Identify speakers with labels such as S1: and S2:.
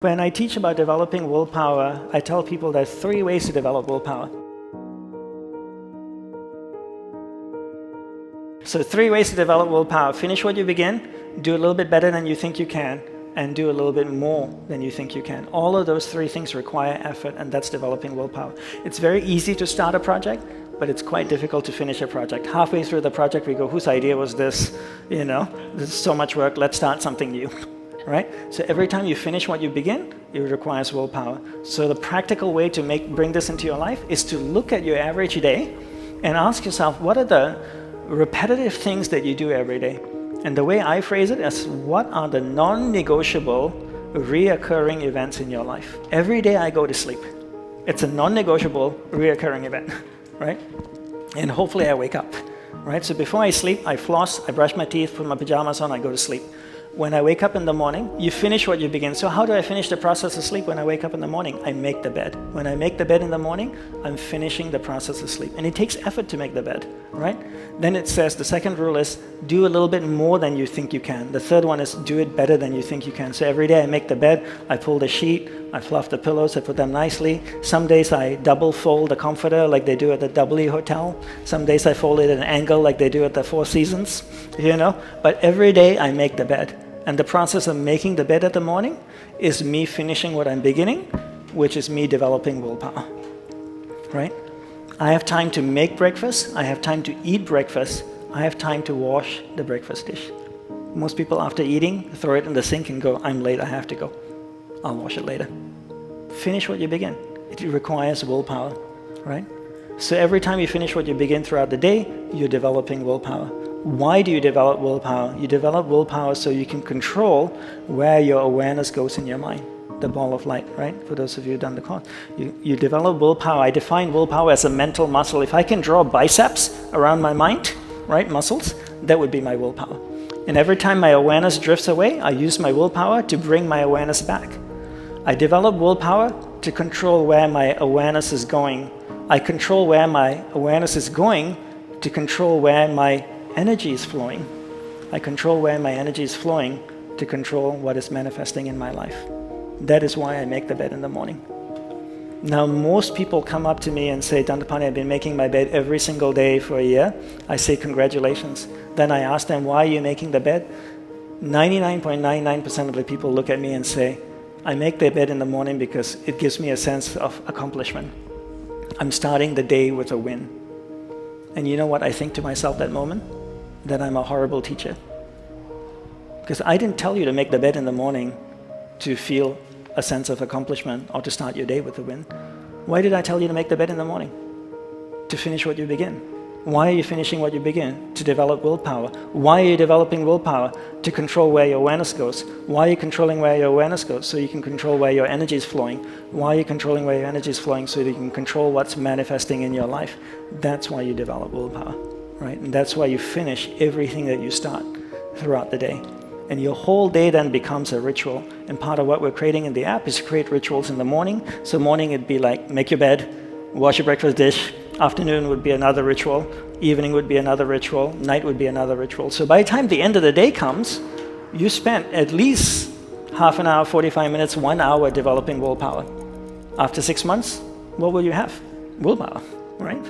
S1: When I teach about developing willpower, I tell people there's 3 ways to develop willpower. So 3 ways to develop willpower. Finish what you begin, do a little bit better than you think you can, and do a little bit more than you think you can. All of those 3 things require effort, and that's developing willpower. It's very easy to start a project, but it's quite difficult to finish a project. Halfway through the project, we go, whose idea was this? You know, this is so much work, let's start something new. Right? So every time you finish what you begin, it requires willpower. So the practical way to bring this into your life is to look at your average day and ask yourself, what are the repetitive things that you do every day? And the way I phrase it is, what are the non-negotiable, reoccurring events in your life? Every day I go to sleep. It's a non-negotiable, reoccurring event, right? And hopefully I wake up, right? So before I sleep, I floss, I brush my teeth, put my pajamas on, I go to sleep. When I wake up in the morning, you finish what you begin. So how do I finish the process of sleep when I wake up in the morning? I make the bed. When I make the bed in the morning, I'm finishing the process of sleep. And it takes effort to make the bed, right? Then it says, the second rule is, do a little bit more than you think you can. The third one is, do it better than you think you can. So every day I make the bed, I pull the sheet, I fluff the pillows, I put them nicely. Some days I double fold the comforter like they do at the W Hotel. Some days I fold it at an angle like they do at the Four Seasons, you know? But every day I make the bed. And the process of making the bed at the morning is me finishing what I'm beginning, which is me developing willpower, right? I have time to make breakfast, I have time to eat breakfast, I have time to wash the breakfast dish. Most people after eating, throw it in the sink and go, I'm late, I have to go. I'll wash it later. Finish what you begin. It requires willpower, right? So every time you finish what you begin throughout the day, you're developing willpower. Why do you develop willpower? You develop willpower so you can control where your awareness goes in your mind. The ball of light, right? For those of you who've done the course. You develop willpower. I define willpower as a mental muscle. If I can draw biceps around my mind, right, muscles, that would be my willpower. And every time my awareness drifts away, I use my willpower to bring my awareness back. I develop willpower to control where my awareness is going. I control where my awareness is going to control where my energy is flowing. I control where my energy is flowing to control what is manifesting in my life. That is why I make the bed in the morning. Now, most people come up to me and say, Dandapani, I've been making my bed every single day for a year. I say, congratulations. Then I ask them, why are you making the bed? 99.99% of the people look at me and say, I make the bed in the morning because it gives me a sense of accomplishment. I'm starting the day with a win. And you know what I think to myself that moment? That I'm a horrible teacher. Because I didn't tell you to make the bed in the morning to feel a sense of accomplishment or to start your day with a win. Why did I tell you to make the bed in the morning? To finish what you begin. Why are you finishing what you begin? To develop willpower. Why are you developing willpower? To control where your awareness goes. Why are you controlling where your awareness goes? So you can control where your energy is flowing. Why are you controlling where your energy is flowing? So that you can control what's manifesting in your life. That's why you develop willpower, right? And that's why you finish everything that you start throughout the day. And your whole day then becomes a ritual. And part of what we're creating in the app is to create rituals in the morning. So morning it'd be like, make your bed, wash your breakfast dish. Afternoon would be another ritual. Evening would be another ritual. Night would be another ritual. So by the time the end of the day comes, you spent at least half an hour, 45 minutes, 1 hour developing willpower. After 6 months, what will you have? Willpower, right?